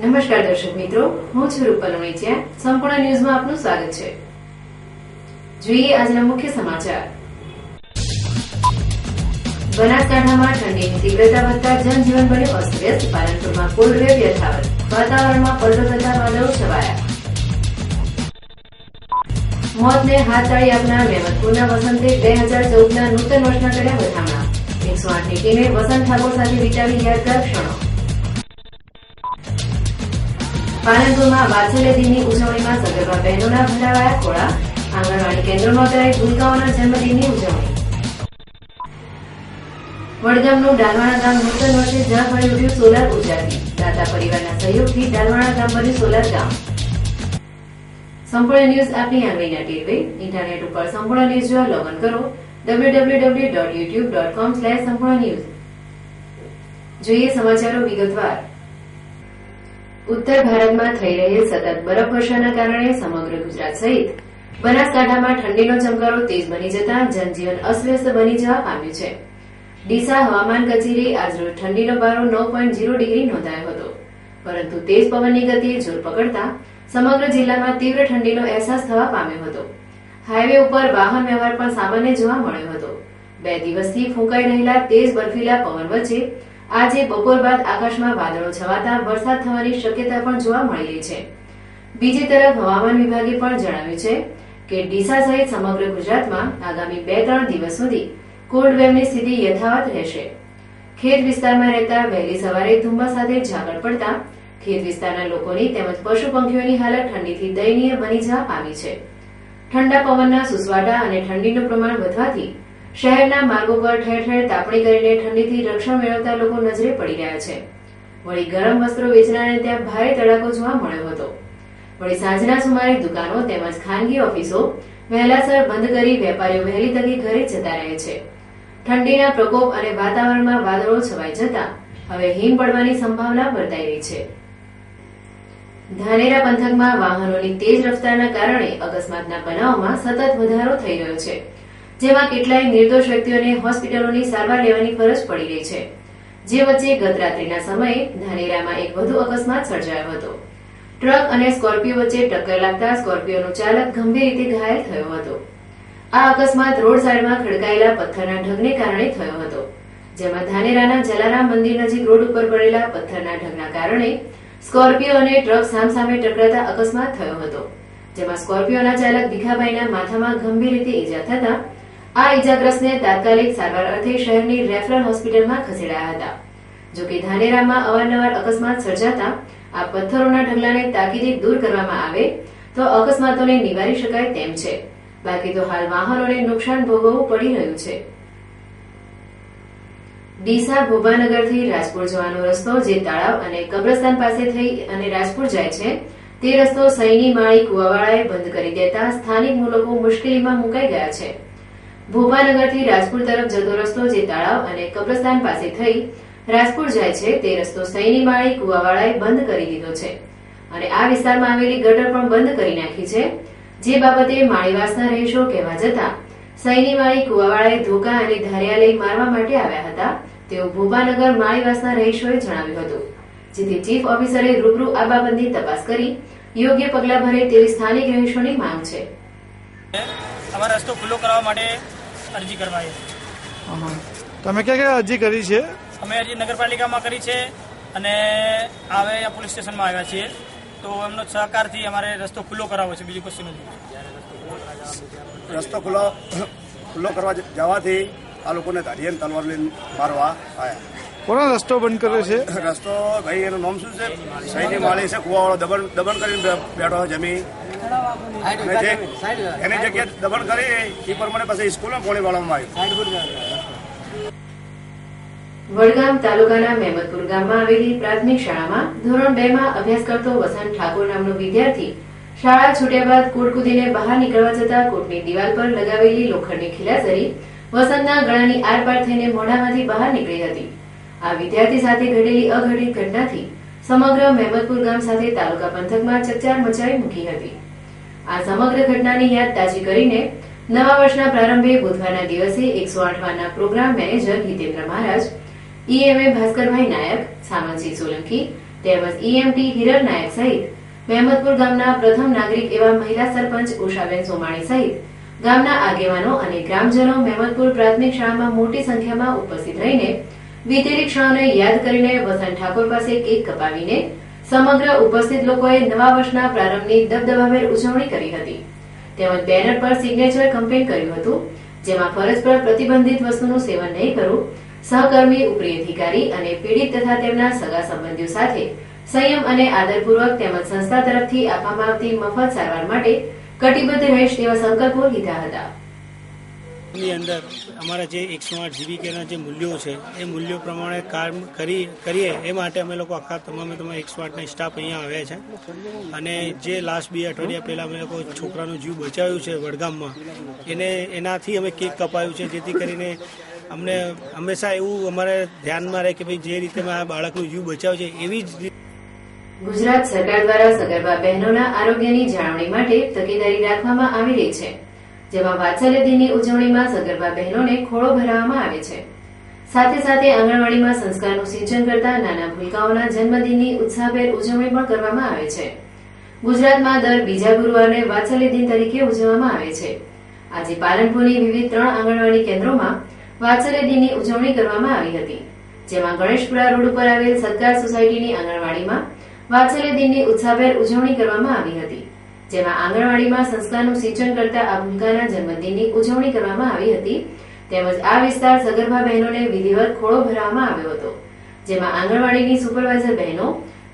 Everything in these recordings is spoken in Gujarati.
નમસ્કાર દર્શક મિત્રો, હું છું રૂપલ ઉણેચિયા. સંપૂર્ણ ન્યૂઝમાં આપનું સ્વાગત છે. જોઈએ આજના મુખ્ય સમાચાર. બનાસકાંઠામાં ઠંડીની તીવ્રતા વધતા જનજીવન બન્યું અસ્તવ્યસ્ત. પાલનપુરમાં કોલ્ડ વેવ યથાવત. વાતાવરણમાં પલટો થતા વાદળો છવાયા. મોતને હાથતાળી આપનાર મહેમદપુરના વસંતે 2014ના નૂતન વર્ષના કર્યા વધામણા. 108ની ટીમે વસંત ઠાકોર સાથે વિતાવી યાદગાર ક્ષણો. પાલનપુરમાં વાત્સલ્ય દિનની ઉજવણીમાં સગર્ભા બહેનોના ભરાવાયા ખોળા. આંગણવાડી કેન્દ્રોમાં કરાઈ ભૂલકાઓના જન્મદિનની ઉજવણી. વડગામનું ડાલવાણા ગામ નૂતન વર્ષે ઝળહળી ઉઠ્યું સોલાર ઉર્જાથી. દાતા પરિવારના સહયોગથી ડાલવાણા ગામ બન્યું સોલાર ગામ. સંપૂર્ણ ન્યૂઝ આપની આંગળીના ટેરવે. ઇન્ટરનેટ ઉપર સંપૂર્ણ ન્યૂઝ જોવા લોગન કરો www.youtube.com/સંપૂર્ણ ન્યૂઝ. જોઈએ સમાચારો વિગતવાર. ઉત્તર ભારતમાં થઈ રહેલ સતત બરફવર્ષાના કારણે સમગ્ર ગુજરાત સહિત બનાસકાંઠામાં ઠંડીનો ચમકારો તેજ બની જતા જનજીવન અસ્તવ્યસ્ત બની જવા પામ્યું છે. ડીસા હવામાન કચેરીએ આજરોજ ઠંડીનો પારો 9.0 ડિગ્રી નોંધાયો હતો, પરંતુ તેજ પવનની ગતિએ જોર પકડતા સમગ્ર જિલ્લામાં તીવ્ર ઠંડીનો અહેસાસ થવા પામ્યો હતો. હાઈવે ઉપર વાહન વ્યવહાર પણ સામાન્ય જોવા મળ્યો હતો. 2 દિવસથી ફૂંકાઈ રહેલા તેજ બર્ફીલા પવન વચ્ચે આજે બપોર બાદ આકાશમાં વાદળો છવાતા વરસાદ થવાની શક્યતા પણ જોવા મળી રહી છે. બીજી તરફ હવામાન વિભાગે પણ જણાવ્યું છે કે ડીસા સહિત સમગ્ર ગુજરાતમાં આગામી 2-3 દિવસ સુધી કોલ્ડ વેવની સ્થિતિ યથાવત રહેશે. ખેત વિસ્તારમાં રહેતા વહેલી સવારે ધુમ્મસ સાથે ઝાકળ પડતા ખેત વિસ્તારના લોકોની તેમજ પશુ પંખીઓની હાલત ઠંડીથી દયનીય બની જવા પામી છે. ઠંડા પવનના સુસવાટા અને ઠંડીનું પ્રમાણ વધવાથી શહેરના માર્ગો પર ઠેર ઠેર તાપણી કરીને ઠંડીથી રક્ષણ મેળવતા લોકો નજરે પડી રહ્યા છે. વળી ગરમ વસ્ત્રો વેચનારને ત્યાં ભારે તડાકો જોવા મળ્યો હતો. વળી સાંજના સુમારે દુકાનો તેમજ ખાનગી ઓફિસો વહેલાસર બંધ કરી વેપારીઓ વહેલી તકે ઘરે જતા રહે છે. ઠંડીના પ્રકોપ અને વાતાવરણમાં વાદળો છવાઈ જતા હવે હિમ પડવાની સંભાવના વર્તાઈ રહી છે. ધાનેરા પંથકમાં વાહનોની તેજ રફતારના કારણે અકસ્માતના બનાવોમાં સતત વધારો થઈ રહ્યો છે, જેમાં કેટલાય નિર્દોષ વ્યક્તિઓને હોસ્પિટલોની સારવાર લેવાની ફરજ પડી રહી છે. જે વચ્ચે ગત રાત્રિના સમયે ધાનેરામાં એક વધુ અકસ્માત સર્જાયો હતો. ટ્રક અને સ્કોર્પિયો વચ્ચે ટક્કર લાગતા સ્કોર્પિયોનો ચાલક ગંભીર રીતે ઘાયલ થયો હતો. આ અકસ્માત રોડ સાઈડમાં ખડકાયેલા પથ્થરના ઢગને કારણે થયો હતો, જેમાં ધાનેરાના જલારામ મંદિર નજીક રોડ ઉપર પડેલા પથ્થરના ઢગના કારણે સ્કોર્પિયો અને ટ્રક સામસામે ટકરાતા અકસ્માત થયો હતો, જેમાં સ્કોર્પિયોના ચાલક ભીખાભાઈના માથામાં ગંભીર રીતે ઈજા થતા આ ઈજાગ્રસ્તને તાત્કાલિક સારવાર અર્થે શહેરની રેફરલ હોસ્પિટલમાં ખસેડાયા હતા. જોકે ધાનેરામાં અવારનવાર અકસ્માત સર્જાતા આ પથ્થરોના ઢગલાને તાકીદે દૂર કરવામાં આવે તો અકસ્માતોને નિવારી શકાય તેમ છે. બાકી તો હાલ વાહનોને નુકસાન ભોગવવું પડી રહ્યું છે. ડીસા ભોભાનગરથી રાજપુર જવાનો રસ્તો જે તળાવ અને કબ્રસ્તાન પાસે થઈ અને રાજપુર જાય છે તે રસ્તો સૈની માળી કુવાવાળાએ બંધ કરી દેતા સ્થાનિક લોકો મુશ્કેલીમાં મુકાઈ ગયા છે. ભોભાનગરથી રાજપુર તરફ જતો રસ્તો જે તળાવ અને કબ્રસ્તાન પાસે થઈ રાજપુર જાય છે તે રસ્તો સૈની માળી કુવાવાળાએ બંધ કરી દીધો છે અને આ વિસ્તારમાં આવેલી ગટર પણ બંધ કરી નાખી છે. જે બાબતે માળીવાસના રહીશો કહેવા જતા સૈની માળી કુવાવાળાએ ધોકા અને ધારિયા લઈ મારવા માટે આવ્યા હતા તેવું ભોભાનગર માળીવાસના રહીશોએ જણાવ્યું હતું, જેથી ચીફ ઓફિસરે રૂબરૂ આ બાબતની તપાસ કરી યોગ્ય પગલાં ભરે તેવી સ્થાનિક રહીશોની માંગ છે. અમારો રસ્તો ખુલ્લો કરવા માટે અરજી કરવાય. તમે ક્યાં અરજી કરી છે? અમે અરજી નગરપાલિકામાં કરી છે અને હવે પોલીસ સ્ટેશનમાં આવ્યા છીએ, તો એમનો સહકારથી અમારે રસ્તો ખુલ્લો કરાવવો છે, બીજું કશું નથી. રસ્તો ખુલ્લો કરવા જવાથી આ લોકોને ધારિયા તલવાર લઈને મારવા આવ્યા. કોનો રસ્તો બંધ કર્યો છે? રસ્તો ભાઈ એનું નામ શું છે? સૈની માળી છે, કુવાવાળો દબણ કરીને બેઠો જમીન એની જગ્યાએ દબણ કરી એ પ્રમાણે પછી સ્કૂલમાં પોણી વાળવામાં આવ્યું. વડગામ તાલુકાના મહેમદપુર ગામમાં આવેલી પ્રાથમિક શાળામાં ધોરણ 2 માં અભ્યાસ કરતો વસંત ઠાકોર નામનો વિદ્યાર્થી શાળા છૂટ્યા બાદ કૂડ કૂદીને બહાર નીકળવા જતા કોર્ટની દિવાલ પર લગાવેલી લોખંડની ખીલાસરી વસંતના ગળાની આરપાર થઈને મોઢામાંથી બહાર નીકળી હતી. આ વિદ્યાર્થી સાથે ઘટેલી અઘટિત ઘટનાથી સમગ્ર મહેમદપુર ગામ સાથે તાલુકા પંથકમાં ચકચાર મચાવી મૂકી હતી. આ સમગ્ર ઘટનાની યાદ તાજી કરીને નવા વર્ષના પ્રારંભે બુધવારના દિવસે 108 પ્રોગ્રામ મેનેજર હિતેન્દ્ર મહારાજ, ઈએમએ ભાસ્કરભાઈ નાયક, સામંતસિંહ સોલંકી, તેમજ ઈએમટી હિરલ નાયક સહિત મહેમદપુર ગામના પ્રથમ નાગરિક એવા મહિલા સરપંચ ઉષાબેન સોમાણી સહિત ગામના આગેવાનો અને ગ્રામજનો મહેમદપુર પ્રાથમિક શાળામાં મોટી સંખ્યામાં ઉપસ્થિત રહીને વીતેલી ક્ષણોને યાદ કરીને વસંત ઠાકોર પાસે કેક કપાવીને સમગ્ર ઉપસ્થિત લોકોએ નવા વર્ષના પ્રારંભની દબદબાભેર ઉજવણી કરી હતી. તેમજ બેનર પર સિગ્નેચર કેમ્પેઈન કર્યું હતું, જેમાં ફરજ પર પ્રતિબંધિત વસ્તુનું સેવન નહીં કરવું, સહકર્મી, ઉપરી અધિકારી અને પીડિત તથા તેમના સગા સંબંધીઓ સાથે સંયમ અને આદરપૂર્વક તેમજ સંસ્થા તરફથી આપવામાં આવતી મફત સારવાર માટે કટિબદ્ધ રહેશ તેવા સંકલ્પો લીધા હતા. ની અંદર અમારા જે 108 જીવીકેના જે મૂલ્યો છે એ મૂલ્યો પ્રમાણે કામ કરીએ એ માટે અમે લોકો આખા તમામ 108ના સ્ટાફ અહીંયા આવ્યા છે. અને જે લાસ્ટ 2 અઠવાડિયા પહેલાં અમે લોકો છોકરાનો જીવ બચાવ્યું છે વડગામમાં, એનાથી અમે કેક કપાયું છે, જેથી કરીને અમને હંમેશા એવું અમારે ધ્યાનમાં રહે કે ભાઈ જે રીતે આ બાળકનો જીવ બચાવ્યો છે એવી જ ગુજરાત સરકાર દ્વારા સગર્ભા બહેનોના આરોગ્યની જાળવણી માટે તકેદારી રાખવામાં આવી રહી છે, જેમાં વાત્સલ્ય દિનની ઉજવણીમાં સગર્ભા બહેનોને ખોળો ભરાવવામાં આવે છે. સાથે સાથે આંગણવાડીમાં સંસ્કારનું સિંચન કરતા નાના ભૂલકાઓના જન્મદિનની ઉત્સાહભેર ઉજવણી પણ કરવામાં આવે છે. ગુજરાતમાં દર બીજા ગુરુવારને વાત્સલ્ય દિન તરીકે ઉજવવામાં આવે છે. આજે પાલનપુરની વિવિધ 3 આંગણવાડી કેન્દ્રોમાં વાત્સલ્ય દિનની ઉજવણી કરવામાં આવી હતી, જેમાં ગણેશપુરા રોડ ઉપર આવેલ સત્કાર સોસાયટીની આંગણવાડીમાં વાત્સલ્ય દિનની ઉત્સાહભેર ઉજવણી કરવામાં આવી હતી, જેમાં આંગણવાડીમાં સંસ્કારનું સિંચન કરતા આ ભૂલકાના જન્મદિનની ઉજવણી કરવામાં આવી હતી. તેમજ આ વિસ્તાર સગર્ભા બહેનોને વિધિવત ખોળો ભરાવવામાં આવ્યો હતો, જેમાં આંગણવાડીની સુપરવાઇઝર બહેનો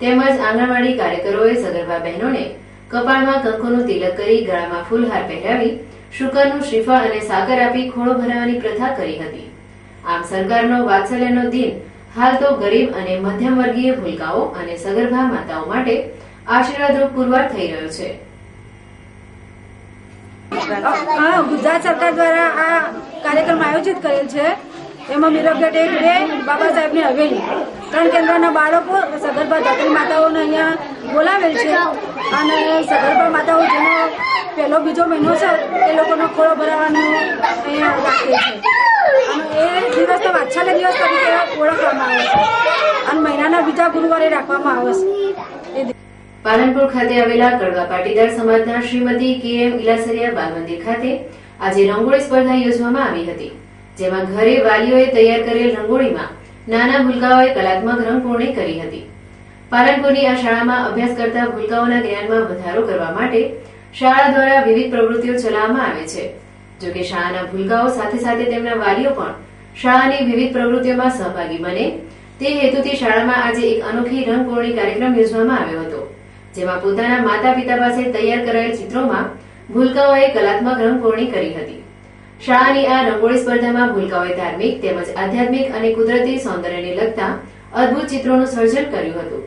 તેમજ આંગણવાડી કાર્યકરોએ સગર્ભા બહેનોને કપાળમાં કંકુનું તિલક કરી ગળામાં ફૂલહાર પહેરાવી શુકરનું શ્રીફળ અને સાકર આપી ખોળો ભરાવવાની પ્રથા કરી હતી. આમ સરકારનો વાત્સલ્યનો દિન હાલ તો ગરીબ અને મધ્યમ વર્ગીય ભૂલકાઓ અને સગર્ભા માતાઓ માટે આશીર્વાદરૂપ પુરવાર થઈ રહ્યો છે. ગુજરાત સરકાર દ્વારા આ કાર્યક્રમ આયોજિત કરેલ છે. એમાં મિરગઢ 1-2 બાબા સાહેબની હવેલી 3 કેન્દ્રના બાળકો સગર્ભા ધાત્રી માતાઓને અહીંયા બોલાવેલ છે અને સગર્ભા માતાઓ જેનો પહેલો બીજો મહિનો છે એ લોકોનો ખોળો ભરાવાનો અહીંયા રાખે છે. અને એ દિવસનો વાત્સલ્ય દિવસ તરીકે ઓળખવામાં આવે છે અને મહિનાના બીજા ગુરુવારે રાખવામાં આવે છે. પાલનપુર ખાતે આવેલા કડવા પાટીદાર સમાજના શ્રીમતી KM ઇલાસરિયા બાલ મંદિર ખાતે આજે રંગોળી સ્પર્ધા યોજવામાં આવી હતી, જેમાં ઘરે વાલીઓએ તૈયાર કરેલ રંગોળીમાં નાના ભૂલકાઓએ કલાત્મક રંગપૂર્ણી કરી હતી. પાલનપુરની આ શાળામાં અભ્યાસ કરતા ભૂલકાઓના જ્ઞાનમાં વધારો કરવા માટે શાળા દ્વારા વિવિધ પ્રવૃત્તિઓ ચલાવવામાં આવે છે. જોકે શાળાના ભૂલકાઓ સાથે સાથે તેમના વાલીઓ પણ શાળાની વિવિધ પ્રવૃત્તિઓમાં સહભાગી બને તે હેતુથી શાળામાં આજે એક અનોખી રંગપૂર્ણી કાર્યક્રમ યોજવામાં આવ્યો હતો, જેમાં પોતાના માતા પિતા પાસે તૈયાર કરાયેલ ચિત્રોમાં ભૂલકાઓએ કલાત્મક રંગપૂર્ણી કરી હતી. શાળાની આ રંગોળી સ્પર્ધામાં ભૂલકાઓએ ધાર્મિક તેમજ આધ્યાત્મિક અને કુદરતી સૌંદર્યને લગતા અદભુત ચિત્રોનું સર્જન કર્યું હતું.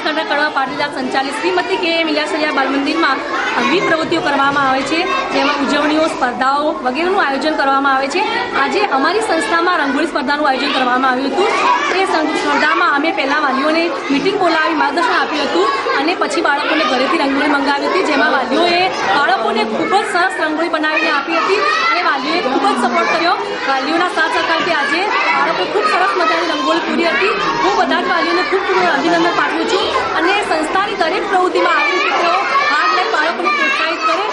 કડવા પાટીદાર સંચાલિત શ્રીમતી KM ઇલાસરિયા બાલ મંદિરમાં વિવિધ પ્રવૃત્તિઓ કરવામાં આવે છે, જેમાં ઉજવણીઓ, સ્પર્ધાઓ વગેરેનું આયોજન કરવામાં આવે છે. આજે અમારી સંસ્થામાં રંગોળી સ્પર્ધાનું આયોજન કરવામાં આવ્યું હતું. એ સ્પર્ધામાં અમે પહેલાં વાલીઓને મિટિંગ બોલાવી માર્ગદર્શન આપ્યું હતું અને પછી બાળકોને ઘરેથી રંગોળી મંગાવી હતી, જેમાં વાલીઓએ બાળકોને ખૂબ જ સરસ રંગોળી બનાવીને આપી હતી અને વાલીઓએ ખૂબ જ સપોર્ટ કર્યો. વાલીઓના સાથ સહકારથી આજે બાળકો ખૂબ સરસ મજાની રંગોળી પૂરી હતી. હું બધા જ વાલીઓને ખૂબ ખૂબ અભિનંદન પાઠવું છું અને સંસ્થાની દરેક પ્રવૃત્તિમાં આવી રીતે તેઓ ભાગ લઈ બાળકોને પ્રોત્સાહિત કરે.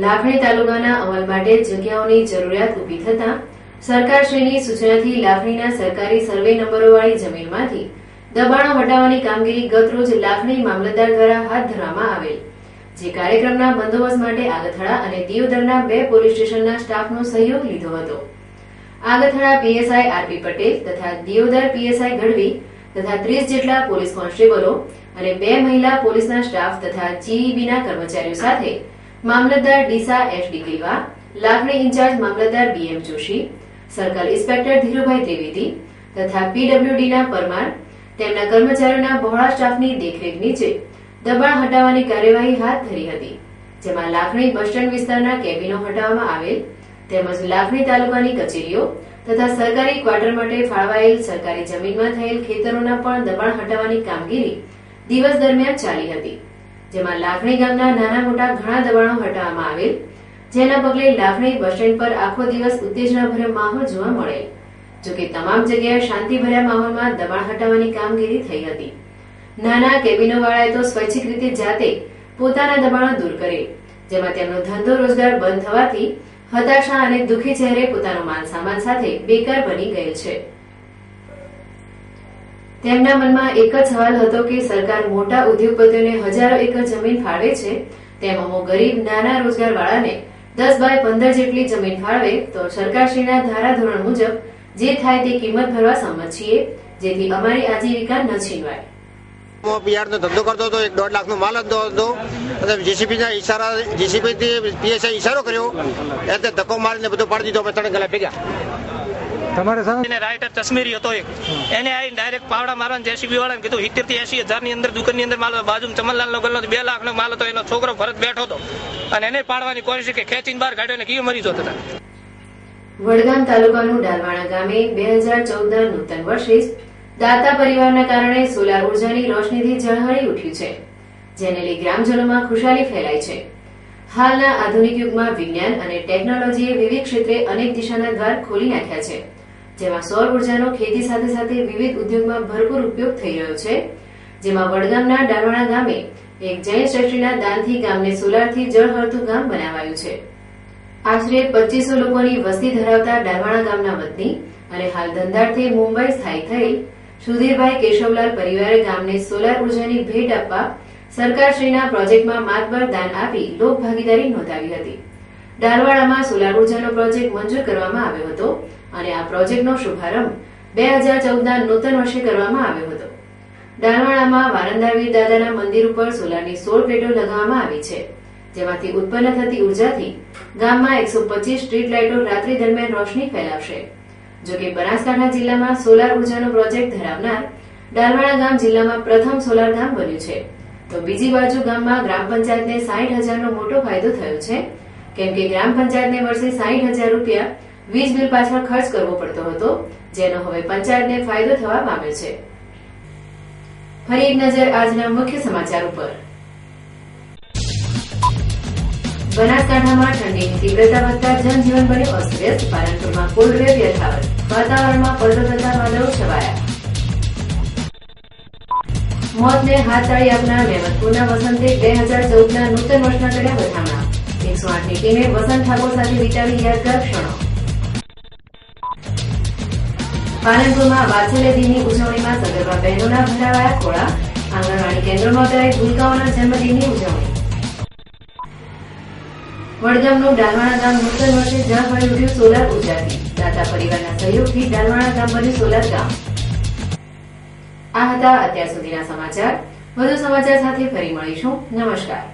લાખણી તાલુકાના અમલ માટે જગ્યાઓની જરૂરિયાત ઊભી થતા સરકારશ્રીની સૂચનાથી લાખણીના સરકારી સર્વે નંબરોવાળી જમીનમાંથી દબાણો હટાવવાની કામગીરી ગતરોજ લાખણી મામલતદાર દ્વારા હાથ ધરવામાં આવેલ, જે કાર્યક્રમના બંદોબસ્ત માટે આગથળા અને દિયોદરના 2 પોલીસ સ્ટેશનના સ્ટાફનો સહયોગ લીધો હતો. આગથળા PSI RP પટેલ તથા દિયોદર PSI ગઢવી તથા 30 જેટલા પોલીસ કોન્સ્ટેબલો અને 2 મહિલા પોલીસના સ્ટાફ તથા GEBના કર્મચારીઓ સાથે મામલતદાર ડીસા SD ગિલવા, લાખણી ઇન્ચાર્જ મામલતદાર BM Joshi, circle inspector Dhirubhai Trivedi તથા PWDના પરમાર તેમના કર્મચારીઓના બહોળા સ્ટાફની દેખરેખ નીચે દબાણ હટાવવાની કાર્યવાહી હાથ ધરી હતી, જેમાં લાખણી બસ સ્ટેન્ડ વિસ્તારના કેબિનો હટાવવામાં આવેલ તેમજ લાખણી તાલુકાની કચેરીઓ તથા સરકારી ક્વાર્ટર માટે ફાળવાયેલ સરકારી જમીનમાં થયેલ ખેતરોના પણ દબાણ હટાવવાની કામગીરી દિવસ દરમિયાન ચાલી હતી, જેમાં લાખણી ગામના નાના મોટા ઘણા દબાણો હટાવવામાં આવેલ, જેના પગલે લાખણી બસ સ્ટેન્ડ પર આખો દિવસ ઉત્તેજનાભર્યો માહોલ જોવા મળેલ. જોકે તમામ જગ્યાએ શાંતિભર્યા માહોલમાં દબાણ હટાવવાની કામગીરી થઈ હતી. નાના કેબિનોવાળાએ તો સ્વૈચ્છિક રીતે જાતે પોતાના દબાણો દૂર કરે, જેમાં તેમનો ધંધો રોજગાર બંધ થવાથી હતાશા અને દુઃખી ચહેરે પોતાનો માલ સામાન સાથે બેકાર બની ગયેલ છે. તેમના મનમાં એક જ સવાલ હતો કે સરકાર મોટા ઉદ્યોગપતિઓને હજારો એકર જમીન ફાળવે છે, તેમ અમો ગરીબ નાના રોજગારવાળાને 10 બાય 15 જેટલી જમીન ફાળવે તો સરકારશ્રીના ધારાધોરણ મુજબ જે થાય તે કિંમત ભરવા સંમત છીએ, જેથી અમારી આજીવિકા ન છીનવાય. બિયારણનો ધંધો કરતો હતો, 1.5 લાખનો માલ હતો અને જેસીબી થી પીએસઆઈ ઈશારો કર્યો એટલે ધક્કો મારીને બધું પાડી દીધો. 3 ગલા ભેગા તમારે સામે રાઇટર કશ્મીરી હતો એક, એને આવીને ડાયરેક્ટ પાવડા મારવાનું જેસીબી વાળાને કીધું 70 થી 80 હજારની અંદર દુકાનની અંદર માલ બાજુ ચમનલાલ નો ગલ્લો 2 લાખનો માલ હતો, એનો છોકરો ભરત બેઠો હતો અને એને પાડવાની કોશિશ કે ખેંચીને બહાર કાઢ્યો ને કેવી મરી જતો હતા. વડગામ તાલુકાનું ડાલવાણા ગામે 2014ના નૂતન વર્ષે દાતા પરિવારના કારણે સોલાર ઉર્જાની રોશનીથી ઝળહળી ઉઠ્યું છે, જેને લઈ ગ્રામજનોમાં ખુશાલી ફેલાઈ છે. હાલના આધુનિક યુગમાં વિજ્ઞાન અને ટેકનોલોજીએ વિવિધ ક્ષેત્રે અનેક દિશાના દ્વાર ખોલી નાખ્યા છે, જેમાં સૌર ઉર્જાનો ખેતી સાથે સાથે વિવિધ ઉદ્યોગમાં ભરપૂર ઉપયોગ થઈ રહ્યો છે. જેમાં વડગામના ડાલવાણા ગામે એક જૈન શ્રેષ્ઠીના દાનથી ગામને સોલારથી ઝળહળતું ગામ બનાવાયું છે. આશરે 2500 લોકોની વસ્તી ધરાવતા ડાલવાણા ગામના વતની અને હાલ ધંધાર્થે મુંબઈ સ્થાયી થયેલ સુધીરભાઈ કેશવલાલ પરિવારે ગામને સોલાર ઉર્જાની ભેટ આપવા સરકારશ્રીના પ્રોજેક્ટમાં માતબર દાન આપી લોક ભાગીદારી નોંધાવી હતી. ડાલવાડામાં સોલાર ઉર્જાનો પ્રોજેક્ટ મંજૂર કરવામાં આવ્યો હતો અને આ પ્રોજેક્ટનો શુભારંભ 2014ના નૂતન વર્ષે કરવામાં આવ્યો હતો. ડાલવાડામાં વારંદાવીર દાદાના મંદિર ઉપર સોલારની 16 પ્લેટો લગાવવામાં આવી છે, જેમાંથી ઉત્પન્ન થતી ઉર્જાથી ગામમાં 125 સ્ટ્રીટ લાઇટો રાત્રિ દરમિયાન રોશની ફેલાવશે. જોકે બનાસકાંઠા જિલ્લામાં સોલાર ઉર્જાનો પ્રોજેક્ટ ધરાવનાર ડાલવાડા ગામ જિલ્લામાં પ્રથમ સોલાર ગામ બન્યું છે, તો બીજી બાજુ ગામમાં ગ્રામ પંચાયતને 60,000નો મોટો ફાયદો થયો છે, કેમ કે ગ્રામ પંચાયતને વર્ષે 60,000 રૂપિયા વીજ બિલ પાછળ ખર્ચ કરવો પડતો હતો, જેનો હવે પંચાયતને ફાયદો થવા પામ્યો છે. ફરી એક નજર આજના મુખ્ય સમાચાર ઉપર. બનાસકાંઠામાં ઠંડીની તીવ્રતા વધતા જનજીવન બન્યું અસ્તવ્યસ્ત. પાલનપુરમાં કોલ્ડ વેવ યથાવત. વાતાવરણમાં પલટો થતા વાદળો છવાયા. મોતને હાથ તાળી આપનાર મહેમદપુરના વસંતે 2014ના નૂતન વર્ષના કર્યા વધામણા. 108ની ટીમે વસંત ઠાકોર સાથે વિતાવી યાદગાર ક્ષણો. પાલનપુરમાં વાત્સલ્ય દિનની ઉજવણીમાં સગર્ભા બહેનોના ભરાવાયા ખોળા. આંગણવાડી કેન્દ્રોમાં કરાઈ ભૂલકાઓના જન્મદિનની ઉજવણી. વડગામનું ડાલવાણા ગામ નૂતન વર્ષે ઝળહળી ઉઠ્યું સોલાર ઉર્જાથી. દાતા પરિવારના સહયોગથી ડાલવાણા ગામ બન્યું સોલાર ગામ. આ હતા અત્યાર સુધીના સમાચાર. વધુ સમાચાર સાથે ફરી મળીશું. નમસ્કાર.